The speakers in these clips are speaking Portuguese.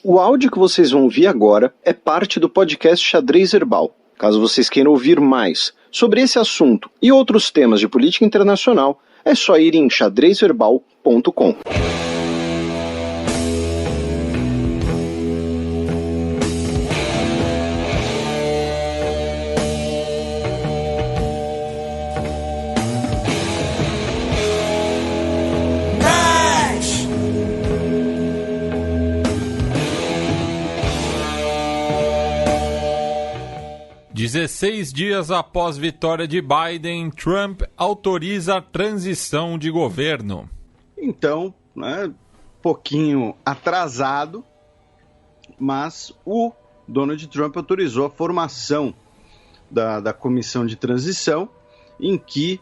O áudio que vocês vão ouvir agora é parte do podcast Xadrez Herbal. Caso vocês queiram ouvir mais sobre esse assunto e outros temas de política internacional, é só ir em xadrezherbal.com. 16 dias após vitória de Biden, Trump autoriza a transição de governo. Então, pouquinho atrasado, mas o Donald Trump autorizou a formação da comissão de transição, em que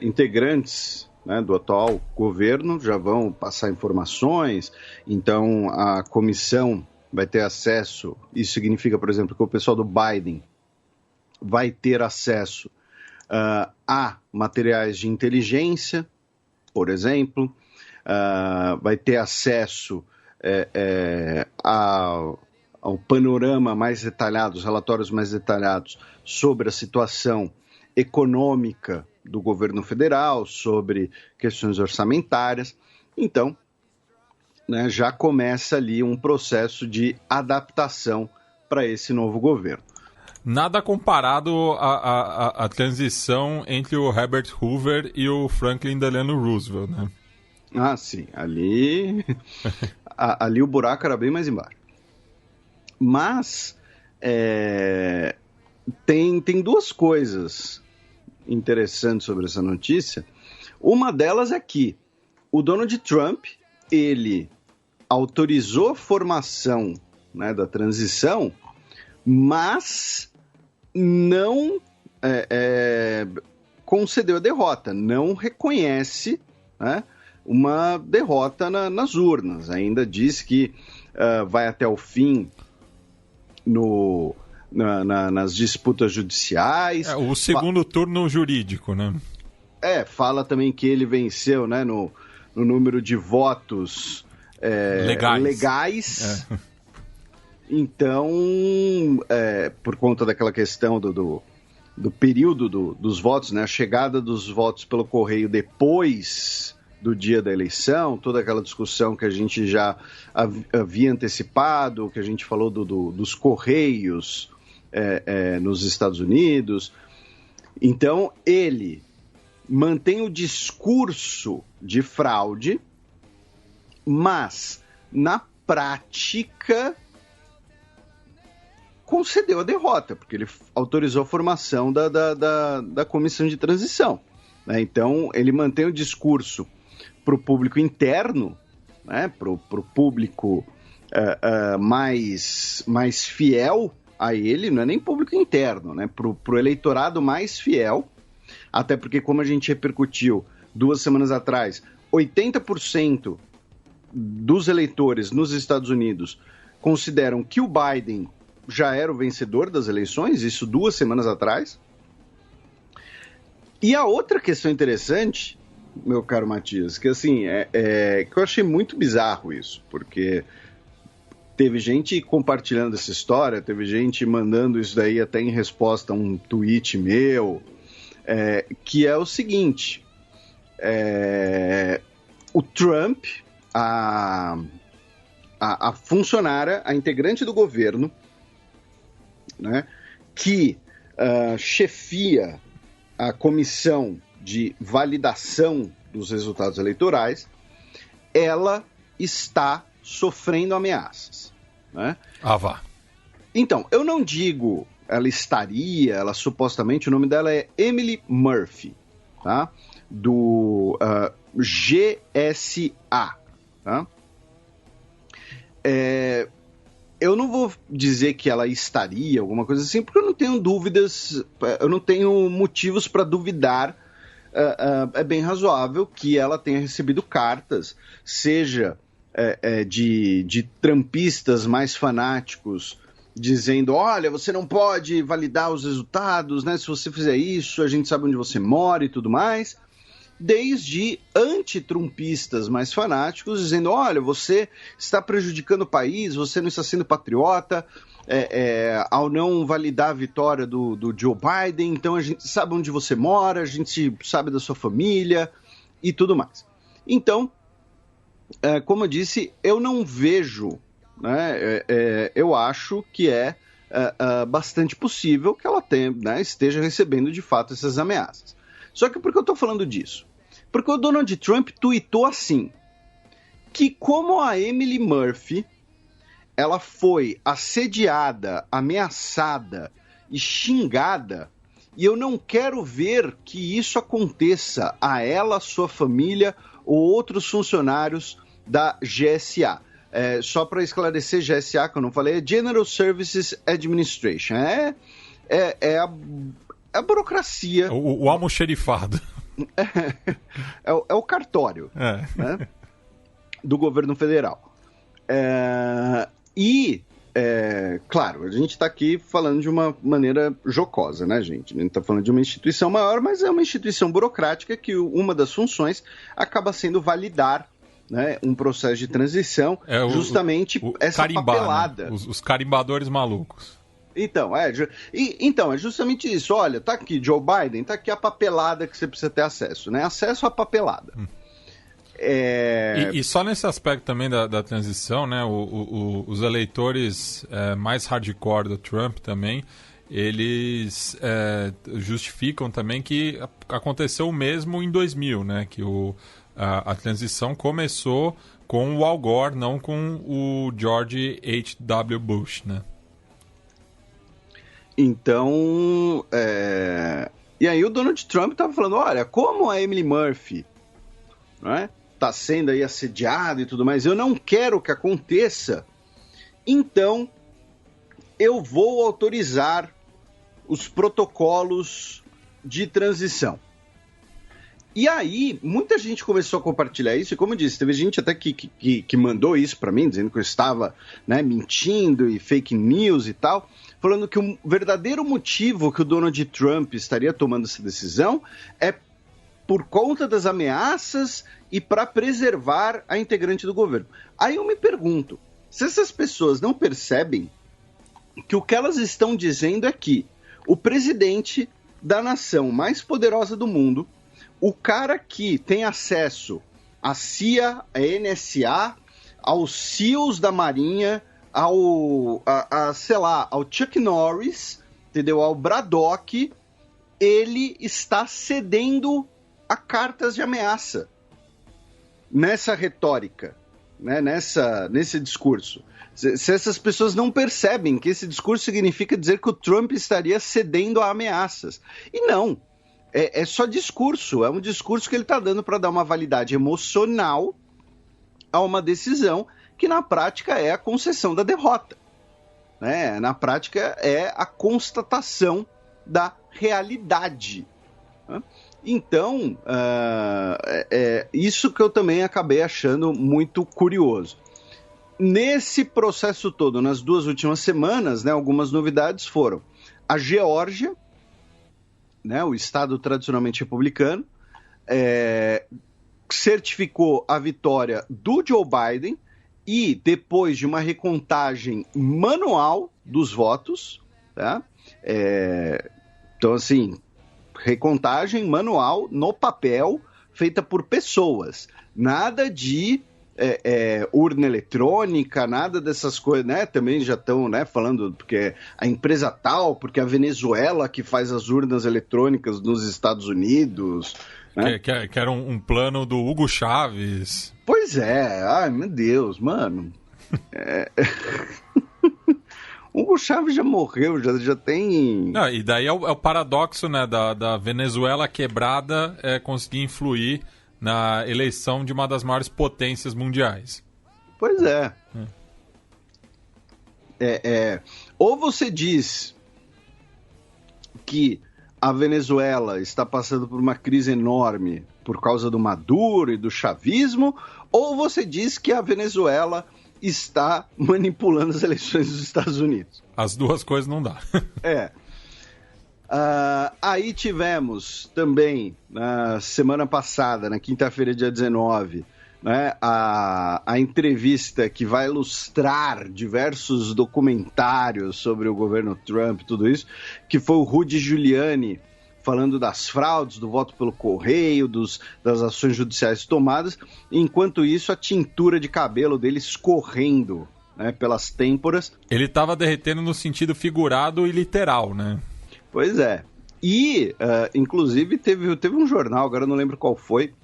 integrantes do atual governo já vão passar informações. Então, a comissão vai ter acesso, isso significa, por exemplo, que o pessoal do Biden vai ter acesso a materiais de inteligência, por exemplo, vai ter acesso ao panorama mais detalhado, os relatórios mais detalhados sobre a situação econômica do governo federal, sobre questões orçamentárias. Então, já começa ali um processo de adaptação para esse novo governo. Nada comparado à transição entre o Herbert Hoover e o Franklin Delano Roosevelt, né? Ah, sim. Ali o buraco era bem mais embaixo. Mas tem duas coisas interessantes sobre essa notícia. Uma delas é que o Donald Trump, ele autorizou a formação da transição, mas não concedeu a derrota, não reconhece uma derrota nas urnas. Ainda diz que vai até o fim nas disputas judiciais. O segundo turno jurídico, né? Fala também que ele venceu no número de votos legais. Então, por conta daquela questão do período dos votos, a chegada dos votos pelo correio depois do dia da eleição, toda aquela discussão que a gente já havia antecipado, que a gente falou dos correios nos Estados Unidos. Então, ele mantém o discurso de fraude, mas, na prática, concedeu a derrota, porque ele autorizou a formação da comissão de transição. Então, ele mantém o discurso para o público interno, para o público mais fiel a ele, não é nem público interno, para o eleitorado mais fiel, até porque, como a gente repercutiu 2 semanas atrás, 80% dos eleitores nos Estados Unidos consideram que o Biden já era o vencedor das eleições, isso 2 semanas atrás. E a outra questão interessante, meu caro Matias, que assim, que eu achei muito bizarro isso, porque teve gente compartilhando essa história, teve gente mandando isso daí até em resposta a um tweet meu, que é o seguinte, o Trump, a funcionária, a integrante do governo, que chefia a comissão de validação dos resultados eleitorais, ela está sofrendo ameaças. Vá. Então, eu não digo ela supostamente, o nome dela é Emily Murphy, do GSA. Eu não vou dizer que ela estaria, alguma coisa assim, porque eu não tenho dúvidas, eu não tenho motivos para duvidar. É bem razoável que ela tenha recebido cartas, seja de trumpistas mais fanáticos, dizendo, olha, você não pode validar os resultados, se você fizer isso, a gente sabe onde você mora e tudo mais, desde antitrumpistas mais fanáticos, dizendo, olha, você está prejudicando o país, você não está sendo patriota, ao não validar a vitória do Joe Biden, então a gente sabe onde você mora, a gente sabe da sua família e tudo mais. Então, como eu disse, eu não vejo, né, eu acho que é bastante possível que ela esteja recebendo de fato essas ameaças. Só que por que eu estou falando disso? Porque o Donald Trump tweetou assim, que como a Emily Murphy, ela foi assediada, ameaçada e xingada, e eu não quero ver que isso aconteça a ela, sua família ou outros funcionários da GSA. Só para esclarecer, GSA, que eu não falei, é General Services Administration. É a burocracia. O almoxerifado. É o cartório, né, do governo federal. Claro, a gente está aqui falando de uma maneira jocosa, né, gente? A gente está falando de uma instituição maior, mas é uma instituição burocrática que uma das funções acaba ssendo validar, né, um processo de transição, justamente essa papelada. Né? Os carimbadores malucos. Então, é justamente isso. Olha, tá aqui Joe Biden, tá aqui a papelada que você precisa ter acesso, né? Acesso à papelada. E só nesse aspecto também da transição, né? Os eleitores mais hardcore do Trump também, eles justificam também que aconteceu o mesmo em 2000, né? Que a transição começou com o Al Gore, não com o George H.W. Bush, né? Então, e aí o Donald Trump estava falando, olha, como a Emily Murphy, né, tá sendo aí assediada e tudo mais, eu não quero que aconteça, então eu vou autorizar os protocolos de transição. E aí, muita gente começou a compartilhar isso, e como eu disse, teve gente até que mandou isso para mim, dizendo que eu estava, né, mentindo e fake news e tal, falando que o verdadeiro motivo que o Donald Trump estaria tomando essa decisão é por conta das ameaças e para preservar a integrante do governo. Aí eu me pergunto, se essas pessoas não percebem que o que elas estão dizendo é que o presidente da nação mais poderosa do mundo, o cara que tem acesso à CIA, à NSA, aos SEALs da Marinha, sei lá, ao Chuck Norris, entendeu? Ao Braddock, ele está cedendo a cartas de ameaça nessa retórica, né? Nesse discurso. Se essas pessoas não percebem que esse discurso significa dizer que o Trump estaria cedendo a ameaças. E não. É só discurso, é um discurso que ele está dando para dar uma validade emocional a uma decisão que na prática é a concessão da derrota, né? Na prática é a constatação da realidade, né? Então, isso que eu também acabei achando muito curioso. Nesse processo todo, nas 2 últimas semanas, né, algumas novidades foram a Geórgia, né, o estado tradicionalmente republicano, certificou a vitória do Joe Biden e depois de uma recontagem manual dos votos, tá? Então, assim, recontagem manual no papel, feita por pessoas. Nada de urna eletrônica, nada dessas coisas, né? Também já estão, né, falando porque a empresa tal, porque a Venezuela que faz as urnas eletrônicas nos Estados Unidos, né? Que era um plano do Hugo Chávez. Pois é, ai meu Deus, mano. Hugo Chávez já morreu, já tem... Não, e daí é o paradoxo, né, da Venezuela quebrada conseguir influir na eleição de uma das maiores potências mundiais. Pois é. Ou você diz que a Venezuela está passando por uma crise enorme por causa do Maduro e do chavismo, ou você diz que a Venezuela está manipulando as eleições dos Estados Unidos. As duas coisas não dá. Aí tivemos também, na semana passada, na quinta-feira, dia 19, né, a entrevista que vai ilustrar diversos documentários sobre o governo Trump, tudo isso, que foi o Rudy Giuliani falando das fraudes, do voto pelo correio, das ações judiciais tomadas. Enquanto isso, a tintura de cabelo dele escorrendo, né, pelas têmporas. Ele estava derretendo no sentido figurado e literal, né? Pois é. E, inclusive, teve um jornal, agora eu não lembro qual foi,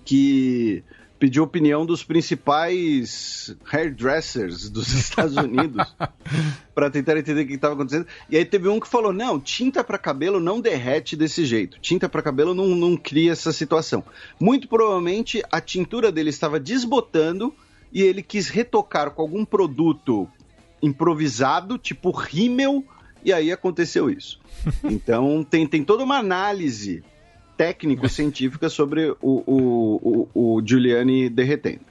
que pediu a opinião dos principais hairdressers dos Estados Unidos para tentar entender o que estava acontecendo. E aí teve um que falou, não, tinta para cabelo não derrete desse jeito. Tinta para cabelo não cria essa situação. Muito provavelmente a tintura dele estava desbotando e ele quis retocar com algum produto improvisado, tipo rímel, e aí aconteceu isso. Então tem toda uma análise técnico-científica sobre o Giuliani derretendo.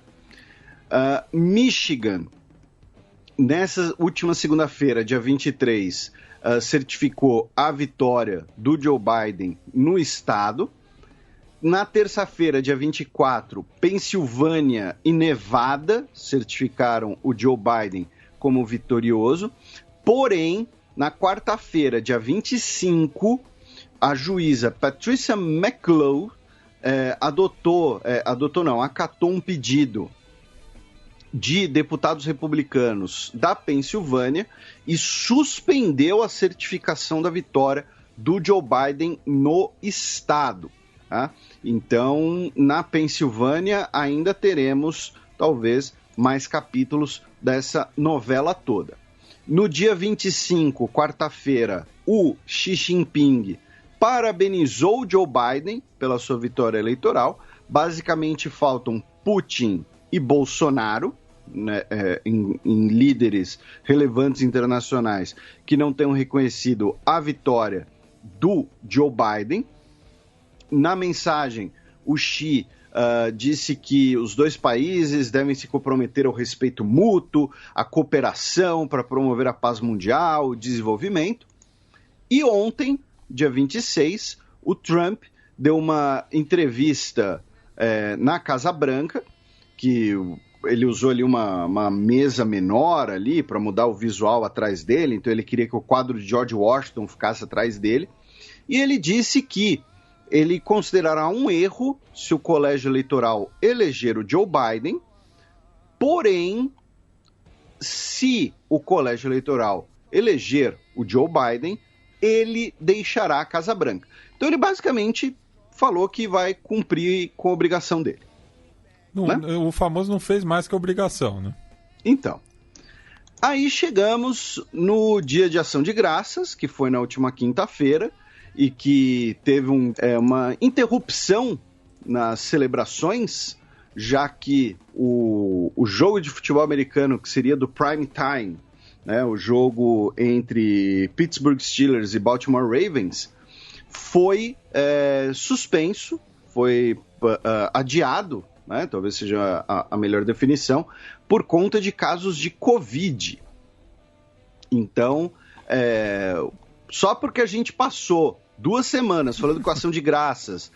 Michigan, nessa última segunda-feira, dia 23, certificou a vitória do Joe Biden no estado. Na terça-feira, dia 24, Pensilvânia e Nevada certificaram o Joe Biden como vitorioso. Porém, na quarta-feira, dia 25, a juíza Patricia McClough acatou um pedido de deputados republicanos da Pensilvânia e suspendeu a certificação da vitória do Joe Biden no estado. Tá? Então, na Pensilvânia, ainda teremos, talvez, mais capítulos dessa novela toda. No dia 25, quarta-feira, o Xi Jinping parabenizou Joe Biden pela sua vitória eleitoral. Basicamente, faltam Putin e Bolsonaro, né, em líderes relevantes internacionais que não tenham reconhecido a vitória do Joe Biden. Na mensagem, o Xi disse que os dois países devem se comprometer ao respeito mútuo, à cooperação para promover a paz mundial, o desenvolvimento. E ontem, dia 26, o Trump deu uma entrevista na Casa Branca, que ele usou ali uma mesa menor ali para mudar o visual atrás dele, então ele queria que o quadro de George Washington ficasse atrás dele, e ele disse que ele considerará um erro se o colégio eleitoral eleger o Joe Biden, porém, se o colégio eleitoral eleger o Joe Biden, ele deixará a Casa Branca. Então ele basicamente falou que vai cumprir com a obrigação dele. Não, né? O famoso não fez mais que a obrigação, né? Então, aí chegamos no Dia de Ação de Graças, que foi na última quinta-feira, e que teve uma interrupção nas celebrações, já que o jogo de futebol americano, que seria do prime time, né, o jogo entre Pittsburgh Steelers e Baltimore Ravens, foi suspenso, foi adiado, né, talvez seja a melhor definição, por conta de casos de Covid. Então, só porque a gente passou 2 semanas falando com ação de graças,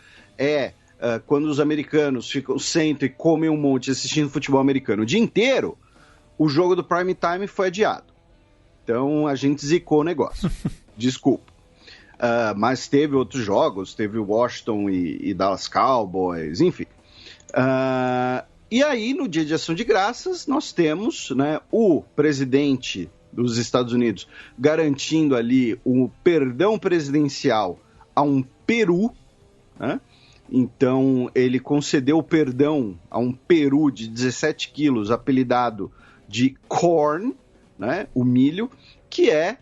quando os americanos sentam e comem um monte assistindo futebol americano o dia inteiro, o jogo do prime time foi adiado. Então a gente zicou o negócio. Desculpa. Mas teve outros jogos, teve Washington e Dallas Cowboys, enfim. E aí, no Dia de Ação de Graças, nós temos, né, o presidente dos Estados Unidos garantindo ali o perdão presidencial a um Peru, né? Então ele concedeu o perdão a um Peru de 17 quilos, apelidado de corn, né, o milho, que é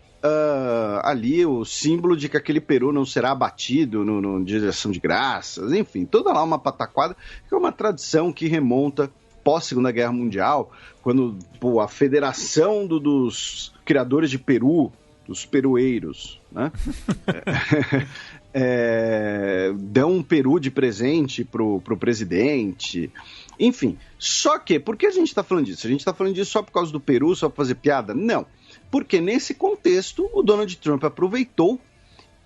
ali o símbolo de que aquele Peru não será abatido no Dia de Ação de Graças, enfim, toda lá uma pataquada, que é uma tradição que remonta pós-Segunda Guerra Mundial, quando a Federação dos Criadores de Peru, dos perueiros, né, dão um peru de presente pro presidente, enfim. Só que, por que a gente está falando disso? A gente está falando disso só por causa do Peru, só para fazer piada? Não. Porque nesse contexto, o Donald Trump aproveitou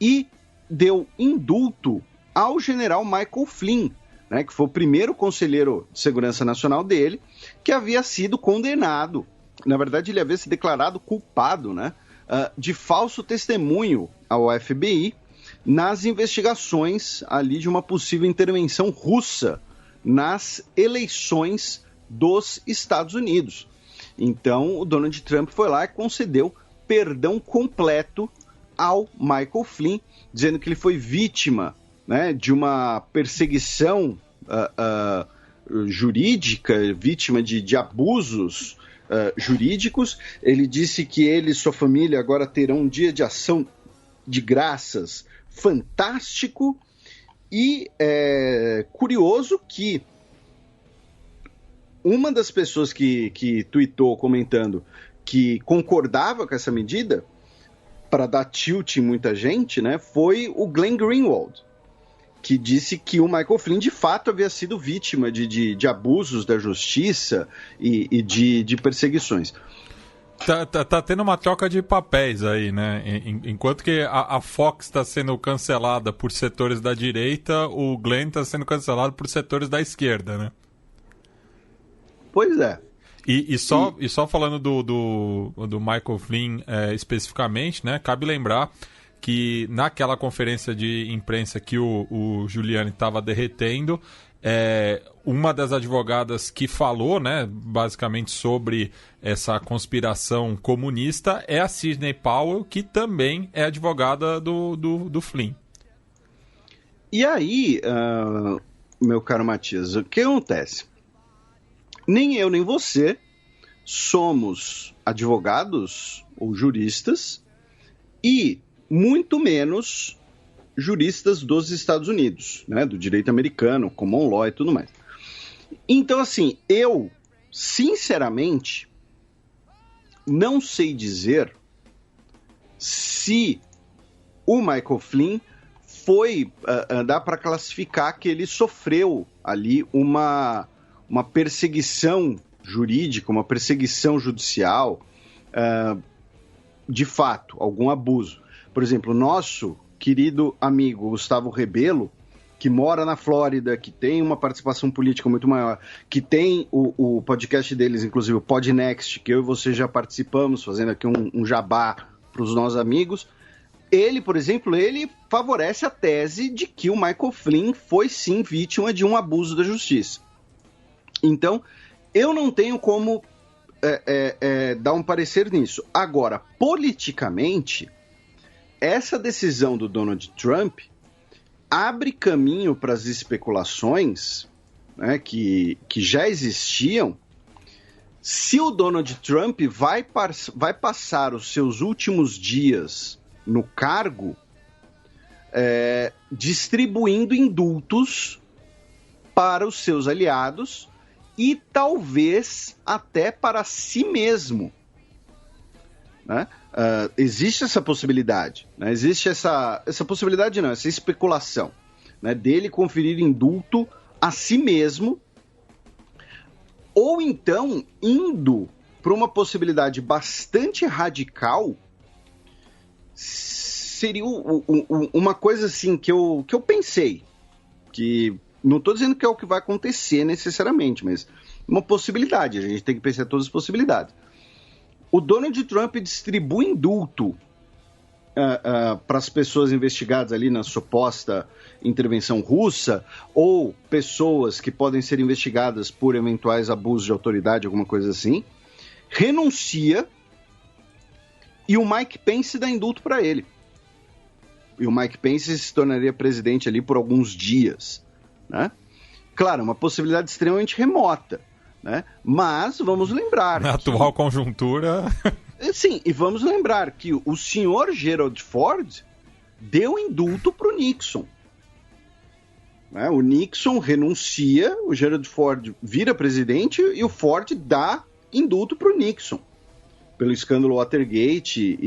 e deu indulto ao general Michael Flynn, né, que foi o primeiro conselheiro de segurança nacional dele, que havia sido condenado. Na verdade, ele havia se declarado culpado, né, de falso testemunho ao FBI nas investigações ali de uma possível intervenção russa nas eleições dos Estados Unidos. Então, o Donald Trump foi lá e concedeu perdão completo ao Michael Flynn, dizendo que ele foi vítima, né, de uma perseguição jurídica, vítima de abusos jurídicos. Ele disse que ele e sua família agora terão um dia de ação de graças fantástico, e curioso que uma das pessoas que tweetou comentando que concordava com essa medida, para dar tilt em muita gente, né, foi o Glenn Greenwald, que disse que o Michael Flynn de fato havia sido vítima de abusos da justiça e de perseguições. Tá tendo uma troca de papéis aí, né? Enquanto que a Fox está sendo cancelada por setores da direita, o Glenn está sendo cancelado por setores da esquerda, né? Pois é. E só falando do Michael Flynn especificamente, né? Cabe lembrar que naquela conferência de imprensa que o Giuliani estava derretendo, uma das advogadas que falou, né, basicamente sobre essa conspiração comunista é a Sidney Powell, que também é advogada do Flynn. E aí, meu caro Matias, o que acontece? Nem eu nem você somos advogados ou juristas, e muito menos juristas dos Estados Unidos, né, do direito americano, common law e tudo mais. Então, assim, eu, sinceramente, não sei dizer se o Michael Flynn dá para classificar que ele sofreu ali uma perseguição jurídica, uma perseguição judicial, de fato, algum abuso. Por exemplo, nosso querido amigo Gustavo Rebelo, que mora na Flórida, que tem uma participação política muito maior, que tem o podcast deles, inclusive o Podnext, que eu e você já participamos, fazendo aqui um jabá para os nossos amigos. Ele, por exemplo, ele favorece a tese de que o Michael Flynn foi sim vítima de um abuso da justiça. Então, eu não tenho como dar um parecer nisso. Agora, politicamente, essa decisão do Donald Trump abre caminho para as especulações, né, que já existiam, se o Donald Trump vai passar os seus últimos dias no cargo distribuindo indultos para os seus aliados e talvez até para si mesmo, né? Existe essa possibilidade, né? Existe essa possibilidade, não, essa especulação, né, dele conferir indulto a si mesmo, ou então indo para uma possibilidade bastante radical. Seria uma coisa assim que eu pensei, que não estou dizendo que é o que vai acontecer necessariamente, mas uma possibilidade, a gente tem que pensar em todas as possibilidades. O Donald Trump distribui indulto para as pessoas investigadas ali na suposta intervenção russa, ou pessoas que podem ser investigadas por eventuais abusos de autoridade, alguma coisa assim, renuncia e o Mike Pence dá indulto para ele. E o Mike Pence se tornaria presidente ali por alguns dias, né? Claro, uma possibilidade extremamente remota, né? Mas vamos lembrar... Na atual conjuntura... Sim, e vamos lembrar que o senhor Gerald Ford deu indulto para o Nixon. Né? O Nixon renuncia, o Gerald Ford vira presidente e o Ford dá indulto para o Nixon, pelo escândalo Watergate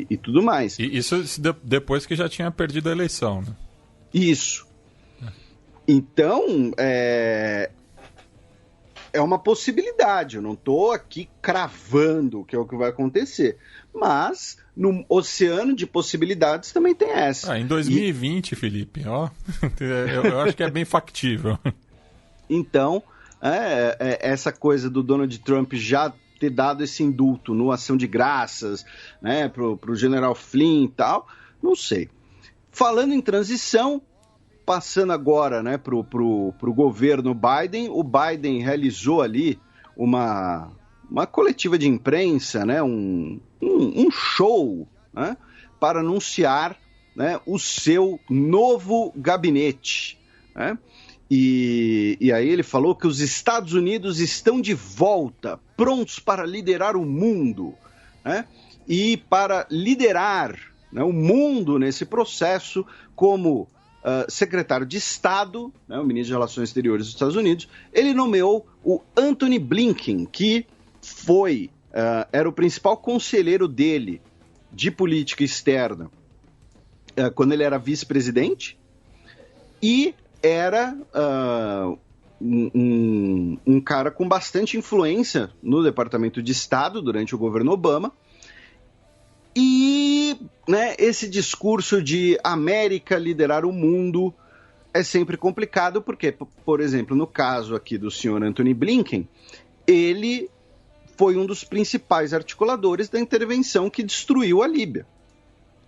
e tudo mais. E isso depois que já tinha perdido a eleição, né? Isso. Então, é uma possibilidade, eu não estou aqui cravando que é o que vai acontecer, mas no oceano de possibilidades também tem essa. Em 2020, Felipe, ó, eu acho que é bem factível. Então, essa coisa do Donald Trump já ter dado esse indulto no Ação de Graças, né, pro General Flynn e tal, não sei. Falando em transição, passando agora, né, pro governo Biden, o Biden realizou ali uma coletiva de imprensa, né, um show, né, para anunciar, né, o seu novo gabinete, né? E aí ele falou que os Estados Unidos estão de volta, prontos para liderar o mundo, né? E para liderar, né, o mundo nesse processo como secretário de Estado, né, o ministro de Relações Exteriores dos Estados Unidos, ele nomeou o Antony Blinken, que era o principal conselheiro dele de política externa quando ele era vice-presidente, e era um cara com bastante influência no Departamento de Estado durante o governo Obama. E, né, esse discurso de América liderar o mundo é sempre complicado, porque, por exemplo, no caso aqui do senhor Antony Blinken, ele foi um dos principais articuladores da intervenção que destruiu a Líbia,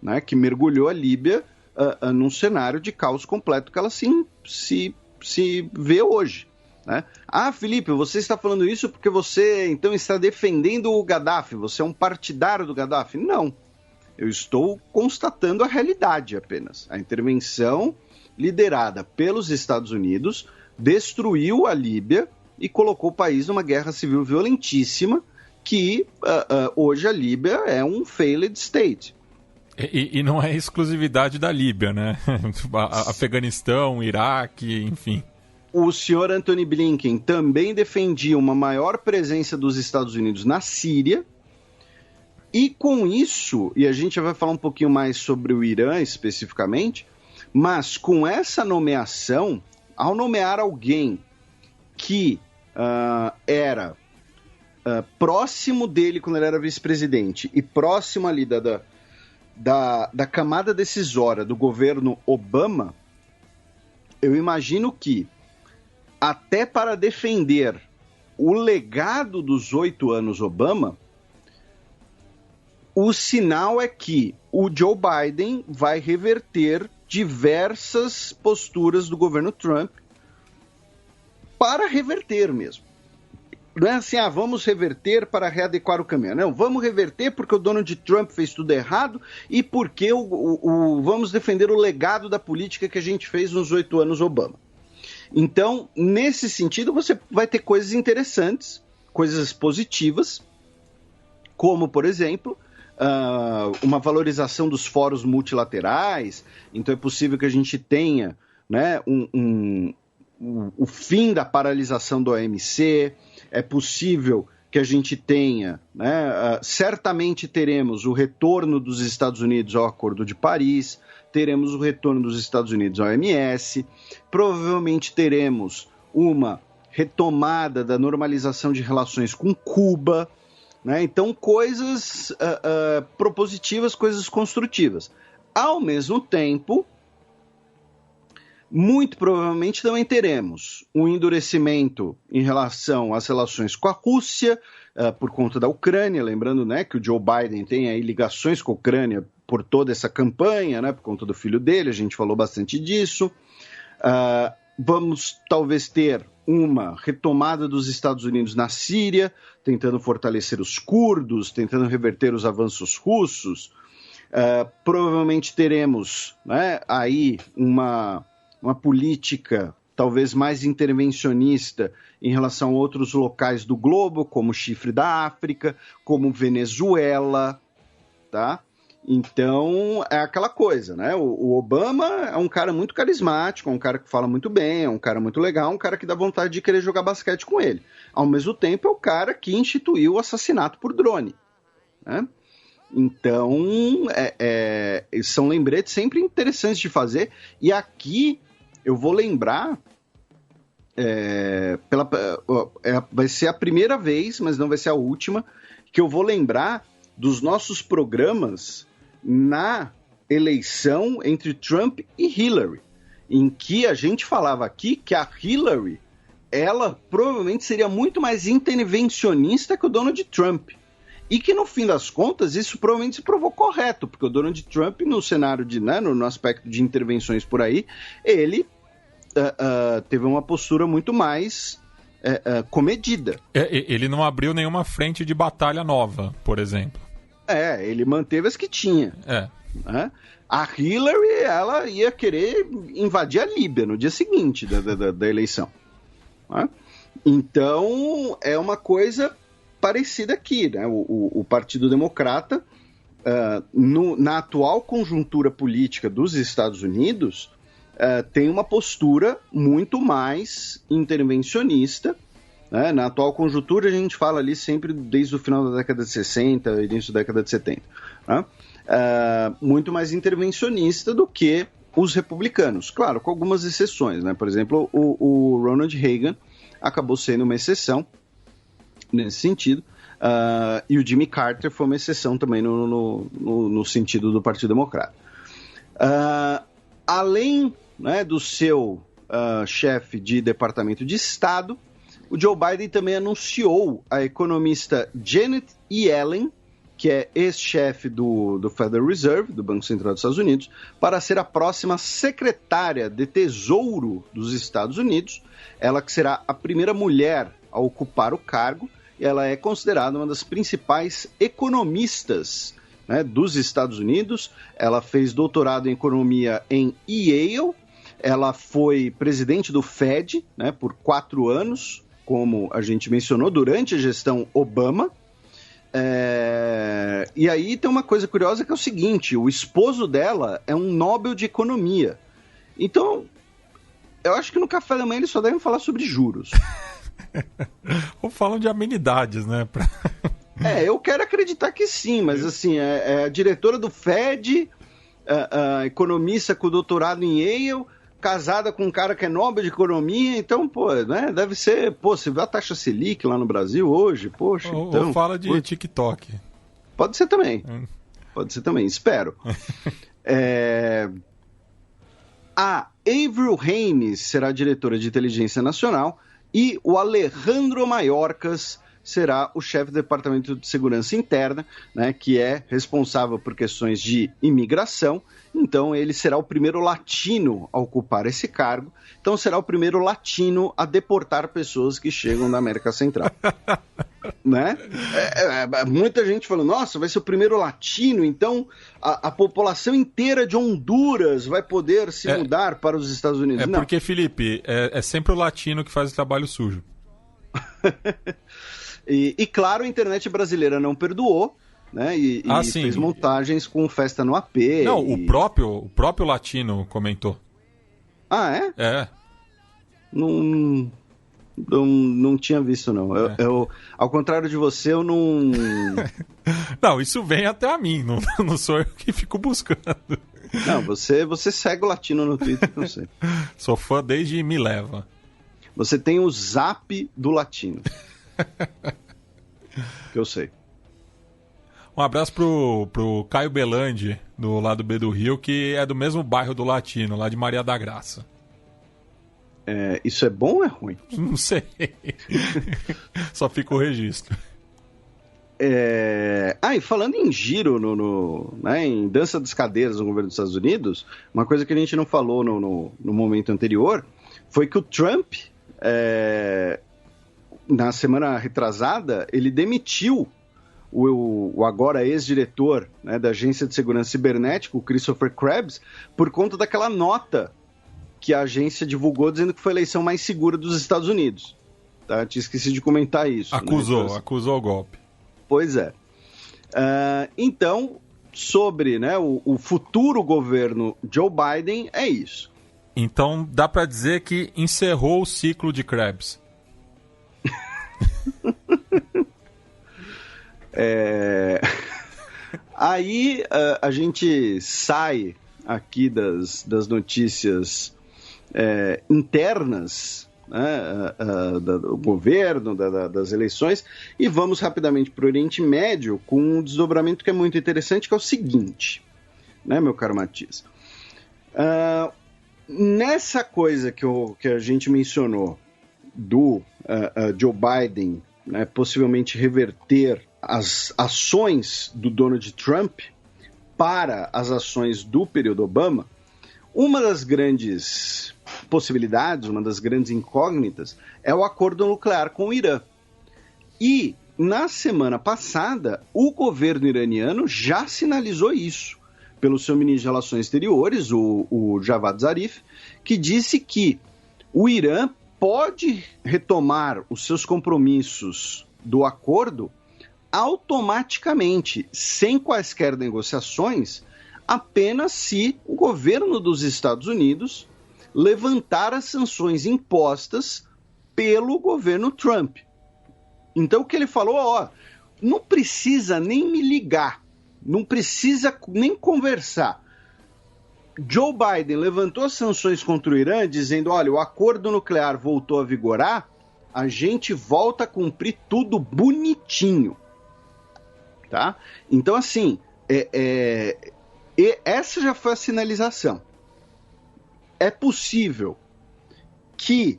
né, que mergulhou a Líbia num cenário de caos completo que ela se vê hoje, né? Ah, Felipe, você está falando isso porque você então está defendendo o Gaddafi, você é um partidário do Gaddafi? Não, eu estou constatando a realidade apenas. A intervenção liderada pelos Estados Unidos destruiu a Líbia e colocou o país numa guerra civil violentíssima que hoje a Líbia é um failed state. E não é exclusividade da Líbia, né? Afeganistão, Iraque, enfim. O senhor Antony Blinken também defendia uma maior presença dos Estados Unidos na Síria. E com isso, e a gente vai falar um pouquinho mais sobre o Irã especificamente, mas com essa nomeação, ao nomear alguém que era próximo dele quando ele era vice-presidente e próximo ali da camada decisória do governo Obama, eu imagino que até para defender o legado dos 8 anos Obama, o sinal é que o Joe Biden vai reverter diversas posturas do governo Trump para reverter mesmo. Não é assim, vamos reverter para readequar o caminho. Não, vamos reverter porque o Donald Trump fez tudo errado e porque vamos defender o legado da política que a gente fez nos 8 anos Obama. Então, nesse sentido, você vai ter coisas interessantes, coisas positivas, como, por exemplo, uma valorização dos fóruns multilaterais. Então, é possível que a gente tenha, né, o fim da paralisação do OMC, é possível que a gente tenha, né, certamente teremos o retorno dos Estados Unidos ao Acordo de Paris, teremos o retorno dos Estados Unidos ao OMS, provavelmente teremos uma retomada da normalização de relações com Cuba, né? Então, coisas propositivas, coisas construtivas. Ao mesmo tempo, muito provavelmente também teremos um endurecimento em relação às relações com a Rússia, por conta da Ucrânia, lembrando, né, que o Joe Biden tem aí ligações com a Ucrânia por toda essa campanha, né, por conta do filho dele, a gente falou bastante disso. Vamos talvez ter uma retomada dos Estados Unidos na Síria, tentando fortalecer os curdos, tentando reverter os avanços russos. Provavelmente teremos, né, aí uma política talvez mais intervencionista em relação a outros locais do globo, como o Chifre da África, como Venezuela, tá? Então, é aquela coisa, né? O Obama é um cara muito carismático, é um cara que fala muito bem, é um cara muito legal, um cara que dá vontade de querer jogar basquete com ele. Ao mesmo tempo, é o cara que instituiu o assassinato por drone, né? Então, são lembretes sempre interessantes de fazer. E aqui eu vou lembrar vai ser a primeira vez, mas não vai ser a última, que eu vou lembrar dos nossos programas na eleição entre Trump e Hillary, em que a gente falava aqui que a Hillary, ela provavelmente seria muito mais intervencionista que o Donald Trump. E que, no fim das contas, isso provavelmente se provou correto, porque o Donald Trump, no cenário no aspecto de intervenções por aí, ele teve uma postura muito mais comedida. Ele não abriu nenhuma frente de batalha nova, por exemplo. Ele manteve as que tinha. Né? A Hillary, ela ia querer invadir a Líbia no dia seguinte da eleição. Né? Então, é uma coisa parecida aqui, né? O Partido Democrata, na atual conjuntura política dos Estados Unidos, tem uma postura muito mais intervencionista. Né? Na atual conjuntura, a gente fala ali sempre desde o final da década de 60, início da década de 70. Né? Muito mais intervencionista do que os republicanos. Claro, com algumas exceções. Né? Por exemplo, o Ronald Reagan acabou sendo uma exceção nesse sentido, e o Jimmy Carter foi uma exceção também no sentido do Partido Democrata. Além, né, do seu chefe de Departamento de Estado, o Joe Biden também anunciou a economista Janet Yellen, que é ex-chefe do Federal Reserve, do Banco Central dos Estados Unidos, para ser a próxima secretária de Tesouro dos Estados Unidos, ela que será a primeira mulher a ocupar o cargo, e ela é considerada uma das principais economistas, né, dos Estados Unidos. Ela fez doutorado em economia em Yale, ela foi presidente do Fed, né, por 4 anos, como a gente mencionou, durante a gestão Obama. E aí tem uma coisa curiosa que é o seguinte, o esposo dela é um Nobel de Economia. Então, eu acho que no café da manhã eles só devem falar sobre juros. Ou falam de amenidades, né? Eu quero acreditar que sim, mas assim, é a diretora do Fed, a economista com doutorado em Yale, casada com um cara que é Nobel de Economia, então, né, deve ser, você vê a taxa Selic lá no Brasil hoje, poxa. Ou fala de TikTok. Pode ser também, espero. A Avril Haines será diretora de Inteligência Nacional, e o Alejandro Mayorkas será o chefe do Departamento de Segurança Interna, né, que é responsável por questões de imigração. Então, ele será o primeiro latino a ocupar esse cargo. Então, será o primeiro latino a deportar pessoas que chegam da América Central. Né? Muita gente falou, nossa, vai ser o primeiro latino, então a população inteira de Honduras vai poder se mudar para os Estados Unidos. Não. Porque, Felipe, é sempre o latino que faz o trabalho sujo. E claro, a internet brasileira não perdoou, né? E fez montagens com festa no AP. Não, o próprio latino comentou. Ah, é? É. Não tinha visto, não. Eu, ao contrário de você, eu não... Não, isso vem até a mim, não sou eu que fico buscando. Não, você segue o latino no Twitter, que eu sei. Sou fã desde Me Leva. Você tem o zap do latino. Que eu sei. Um abraço pro Caio Belandi, do lado B do Rio, que é do mesmo bairro do Latino, lá de Maria da Graça. Isso é bom ou é ruim? Não sei. Só fica o registro. E falando em giro, né, em dança das cadeiras no governo dos Estados Unidos, uma coisa que a gente não falou no momento anterior foi que o Trump, na semana retrasada, ele demitiu o agora ex-diretor, né, da Agência de Segurança Cibernética, o Christopher Krebs, por conta daquela nota que a agência divulgou dizendo que foi a eleição mais segura dos Estados Unidos. Tá? Tinha esquecido de comentar isso. Acusou o golpe. Pois é. Então, sobre, né, o futuro governo Joe Biden, é isso. Então, dá para dizer que encerrou o ciclo de Krebs. Aí a gente sai aqui das notícias internas né, do governo, das eleições, e vamos rapidamente para o Oriente Médio com um desdobramento que é muito interessante, que é o seguinte, né, meu caro Matias? Nessa coisa que a gente mencionou do Joe Biden, né, possivelmente reverter as ações do Donald Trump para as ações do período Obama, uma das grandes possibilidades, uma das grandes incógnitas é o acordo nuclear com o Irã. E, na semana passada, o governo iraniano já sinalizou isso pelo seu ministro de Relações Exteriores, o Javad Zarif, que disse que o Irã pode retomar os seus compromissos do acordo automaticamente, sem quaisquer negociações, apenas se o governo dos Estados Unidos levantar as sanções impostas pelo governo Trump. Então o que ele falou, não precisa nem me ligar, não precisa nem conversar. Joe Biden levantou as sanções contra o Irã, dizendo, olha, o acordo nuclear voltou a vigorar, a gente volta a cumprir tudo bonitinho. Tá? Então, assim, essa já foi a sinalização. É possível que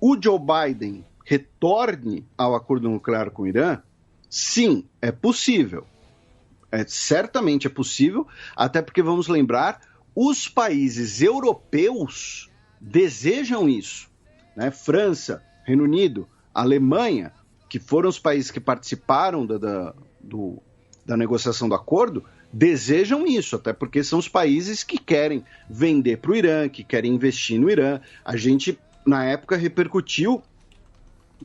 o Joe Biden retorne ao acordo nuclear com o Irã? Sim, é possível. Certamente é possível, até porque, vamos lembrar, os países europeus desejam isso. Né? França, Reino Unido, Alemanha, que foram os países que participaram da negociação do acordo, desejam isso, até porque são os países que querem vender para o Irã, que querem investir no Irã. A gente, na época, repercutiu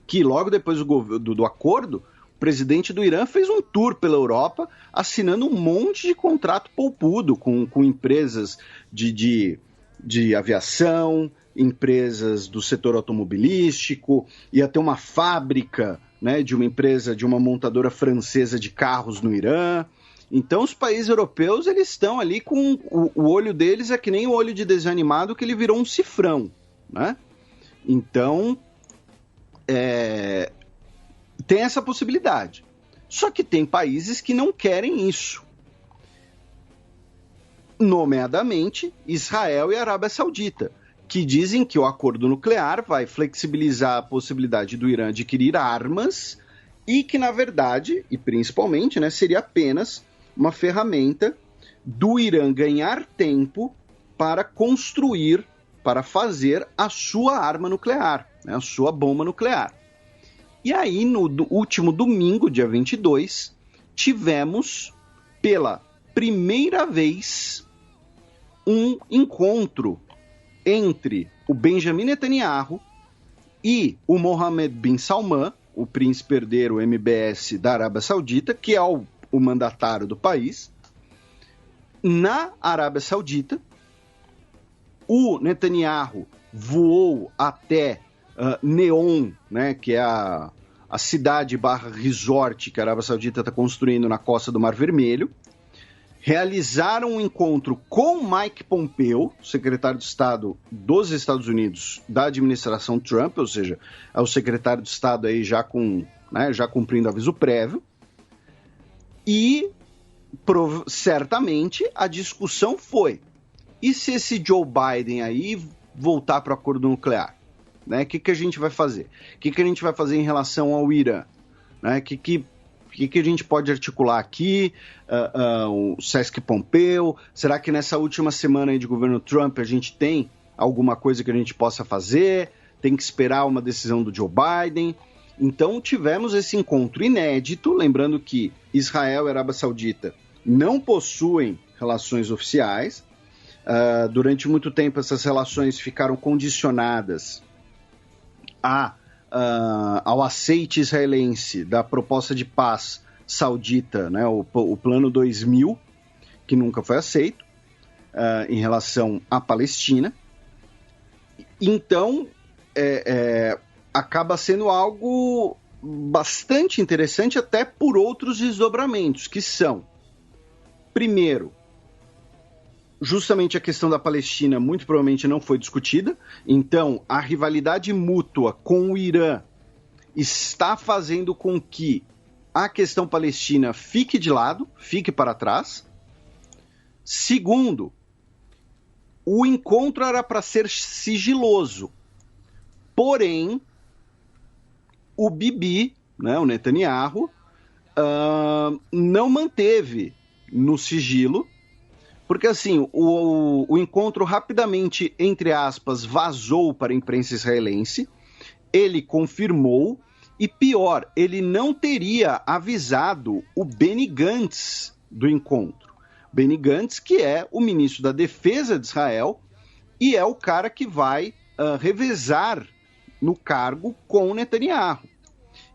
que logo depois do acordo, o presidente do Irã fez um tour pela Europa, assinando um monte de contrato polpudo com empresas de aviação, empresas do setor automobilístico, ia ter uma fábrica, né, de uma empresa, de uma montadora francesa de carros no Irã. Então os países europeus, eles estão ali com o olho deles é que nem o olho de desenho animado, que ele virou um cifrão, né? Então tem essa possibilidade. Só que tem países que não querem isso, nomeadamente Israel e Arábia Saudita, que dizem que o acordo nuclear vai flexibilizar a possibilidade do Irã adquirir armas e que, na verdade, e principalmente, né, seria apenas uma ferramenta do Irã ganhar tempo para construir, para fazer a sua arma nuclear, né, a sua bomba nuclear. E aí, no último domingo, dia 22, tivemos, pela primeira vez, um encontro entre o Benjamin Netanyahu e o Mohammed bin Salman, o príncipe herdeiro MBS da Arábia Saudita, que é o mandatário do país. Na Arábia Saudita, o Netanyahu voou até Neom, né, que é a cidade /resort que a Arábia Saudita está construindo na costa do Mar Vermelho. Realizaram um encontro com Mike Pompeo, secretário de Estado dos Estados Unidos da administração Trump, ou seja, é o secretário de Estado aí já cumprindo aviso prévio. E certamente a discussão foi: e se esse Joe Biden aí voltar para o acordo nuclear? Né? O que a gente vai fazer? O que a gente vai fazer em relação ao Irã? Né? O que a gente pode articular aqui? O Sesc Pompeo? Será que nessa última semana aí de governo Trump a gente tem alguma coisa que a gente possa fazer? Tem que esperar uma decisão do Joe Biden? Então tivemos esse encontro inédito, lembrando que Israel e Arábia Saudita não possuem relações oficiais. Durante muito tempo essas relações ficaram condicionadas ao aceite israelense da proposta de paz saudita, né, o Plano 2000, que nunca foi aceito, em relação à Palestina. Então, acaba sendo algo bastante interessante, até por outros desdobramentos, que são, primeiro, justamente a questão da Palestina muito provavelmente não foi discutida, então a rivalidade mútua com o Irã está fazendo com que a questão palestina fique de lado, fique para trás. Segundo, o encontro era para ser sigiloso, porém, o Bibi, né, o Netanyahu, não manteve no sigilo, porque assim, o encontro rapidamente, entre aspas, vazou para a imprensa israelense, ele confirmou, e pior, ele não teria avisado o Benny Gantz do encontro. Benny Gantz, que é o ministro da Defesa de Israel, e é o cara que vai revezar no cargo com o Netanyahu.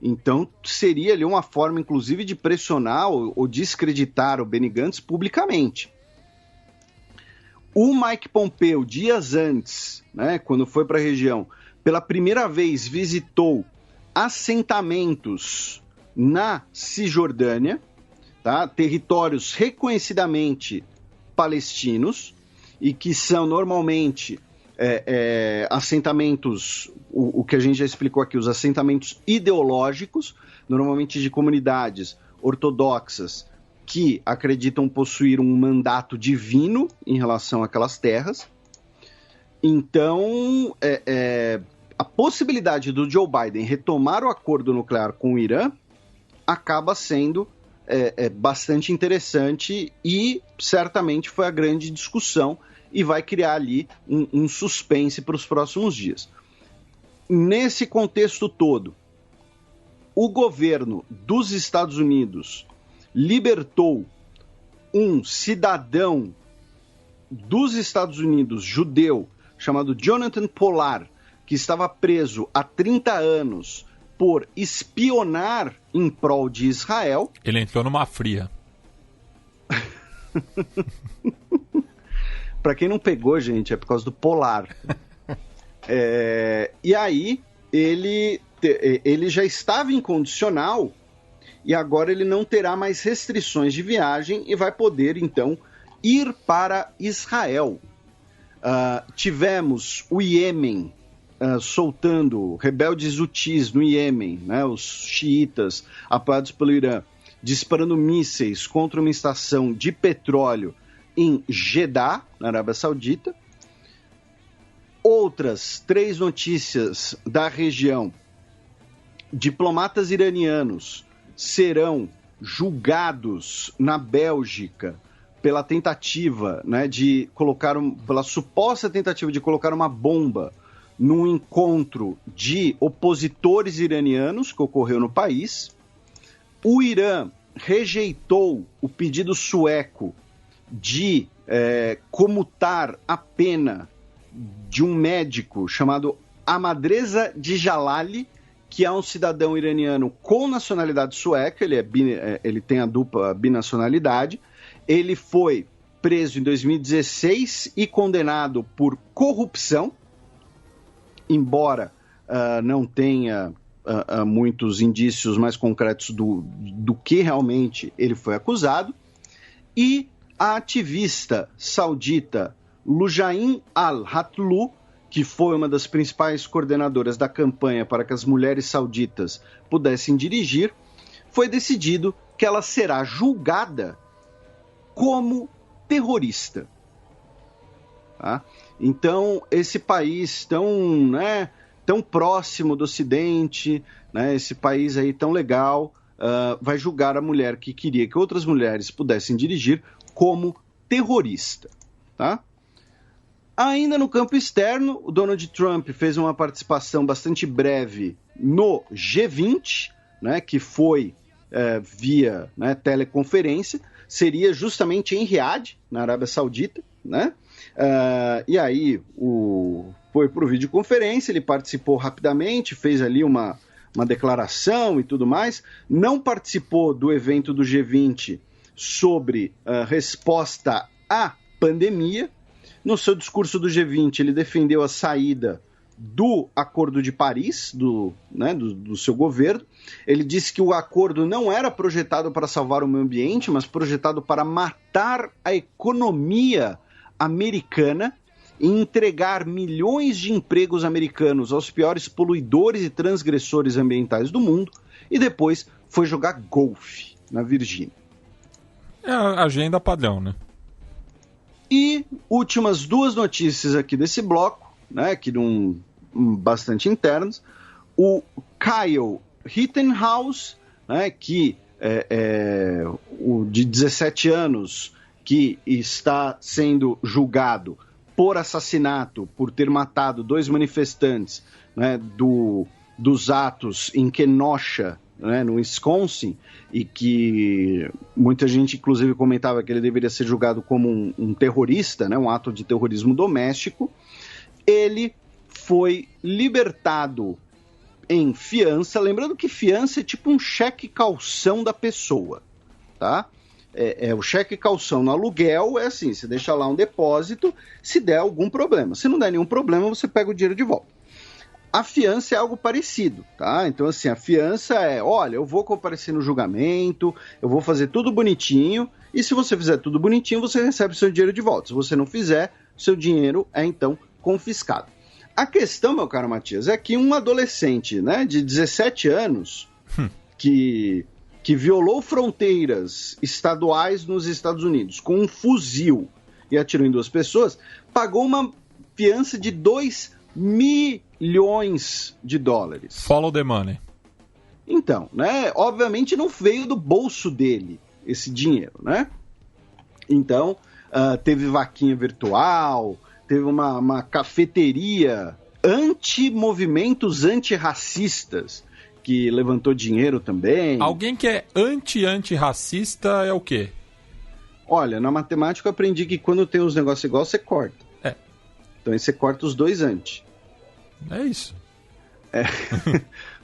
Então, seria ali uma forma, inclusive, de pressionar ou descreditar o Benny Gantz publicamente. O Mike Pompeo, dias antes, né, quando foi para a região, pela primeira vez visitou assentamentos na Cisjordânia, tá? Territórios reconhecidamente palestinos, e que são normalmente assentamentos, o que a gente já explicou aqui, os assentamentos ideológicos, normalmente de comunidades ortodoxas que acreditam possuir um mandato divino em relação àquelas terras. Então, a possibilidade do Joe Biden retomar o acordo nuclear com o Irã acaba sendo bastante interessante e certamente foi a grande discussão e vai criar ali um suspense para os próximos dias. Nesse contexto todo, o governo dos Estados Unidos libertou um cidadão dos Estados Unidos, judeu, chamado Jonathan Pollard, que estava preso há 30 anos por espionar em prol de Israel. Ele entrou numa fria. Para quem não pegou, gente, é por causa do Polar. E aí, ele já estava incondicional e agora ele não terá mais restrições de viagem e vai poder, então, ir para Israel. Tivemos o Iêmen soltando rebeldes hutis no Iêmen, né, os xiitas apoiados pelo Irã, disparando mísseis contra uma estação de petróleo em Jeddah, na Arábia Saudita. Outras 3 notícias da região: diplomatas iranianos serão julgados na Bélgica pela tentativa, né, pela suposta tentativa de colocar uma bomba num encontro de opositores iranianos que ocorreu no país. O Irã rejeitou o pedido sueco de comutar a pena de um médico chamado Ahmadreza Djalali, que é um cidadão iraniano com nacionalidade sueca, ele tem a dupla binacionalidade. Ele foi preso em 2016 e condenado por corrupção, embora não tenha muitos indícios mais concretos do que realmente ele foi acusado. E a ativista saudita Lujain Al-Hatlu, que foi uma das principais coordenadoras da campanha para que as mulheres sauditas pudessem dirigir, foi decidido que ela será julgada como terrorista. Tá? Então, esse país tão próximo do Ocidente, né, esse país aí tão legal, vai julgar a mulher que queria que outras mulheres pudessem dirigir como terrorista. Tá? Ainda no campo externo, o Donald Trump fez uma participação bastante breve no G20, né, que foi via, né, teleconferência, seria justamente em Riad, na Arábia Saudita, né? E aí foi por videoconferência, ele participou rapidamente, fez ali uma declaração e tudo mais, não participou do evento do G20 sobre resposta à pandemia. No seu discurso do G20, ele defendeu a saída do Acordo de Paris, do seu governo. Ele disse que o acordo não era projetado para salvar o meio ambiente, mas projetado para matar a economia americana em entregar milhões de empregos americanos aos piores poluidores e transgressores ambientais do mundo e depois foi jogar golfe na Virgínia. É a agenda padrão, né? E últimas duas notícias aqui desse bloco, né, que bastante internas. O Kyle Rittenhouse, né, que o de 17 anos, que está sendo julgado por assassinato, por ter matado 2 manifestantes, né, dos atos em Kenosha, né, no Wisconsin, e que muita gente inclusive comentava que ele deveria ser julgado como um terrorista, né, um ato de terrorismo doméstico. Ele foi libertado em fiança, lembrando que fiança é tipo um cheque calção da pessoa, tá? O cheque calção no aluguel é assim, você deixa lá um depósito, se der algum problema. Se não der nenhum problema, você pega o dinheiro de volta. A fiança é algo parecido, tá? Então, assim, a fiança é, olha, eu vou comparecer no julgamento, eu vou fazer tudo bonitinho, e se você fizer tudo bonitinho, você recebe seu dinheiro de volta. Se você não fizer, seu dinheiro é, então, confiscado. A questão, meu caro Matias, é que um adolescente, né, de 17 anos, que violou fronteiras estaduais nos Estados Unidos com um fuzil e atirou em 2 pessoas, pagou uma fiança de 2 milhões de dólares. Follow the money. Então, né, obviamente não veio do bolso dele esse dinheiro, né? Então, teve vaquinha virtual, teve uma cafeteria anti-movimentos antirracistas que levantou dinheiro também. Alguém que é anti-antirracista é o quê? Olha, na matemática eu aprendi que quando tem uns negócios igual, você corta. Então aí você corta os 2 anti. É isso.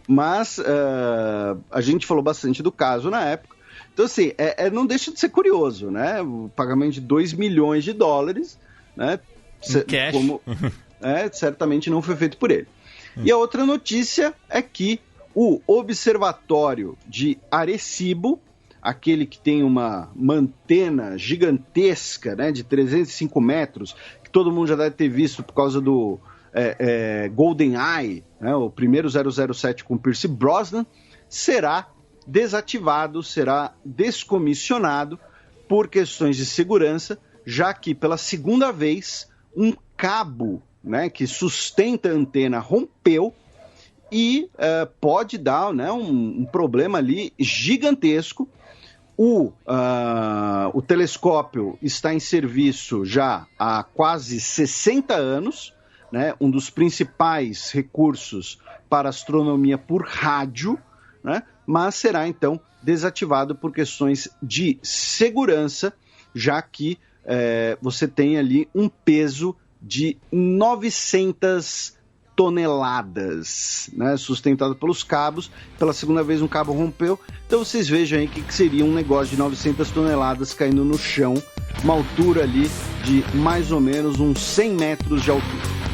Mas a gente falou bastante do caso na época. Então assim, não deixa de ser curioso, né? O pagamento de 2 milhões de dólares, né? Cash. Certamente não foi feito por ele. E a outra notícia é que o Observatório de Arecibo, aquele que tem uma antena gigantesca, né, de 305 metros, que todo mundo já deve ter visto por causa do GoldenEye, né, o primeiro 007 com Pierce Brosnan, será desativado, será descomissionado por questões de segurança, já que pela segunda vez um cabo, né, que sustenta a antena rompeu e pode dar, né, um problema ali gigantesco. O telescópio está em serviço já há quase 60 anos, né, um dos principais recursos para astronomia por rádio, né, mas será então desativado por questões de segurança, já que você tem ali um peso de 900 toneladas, né, sustentado pelos cabos. Pela segunda vez um cabo rompeu, então vocês vejam aí que seria um negócio de 900 toneladas caindo no chão, uma altura ali de mais ou menos uns 100 metros de altura.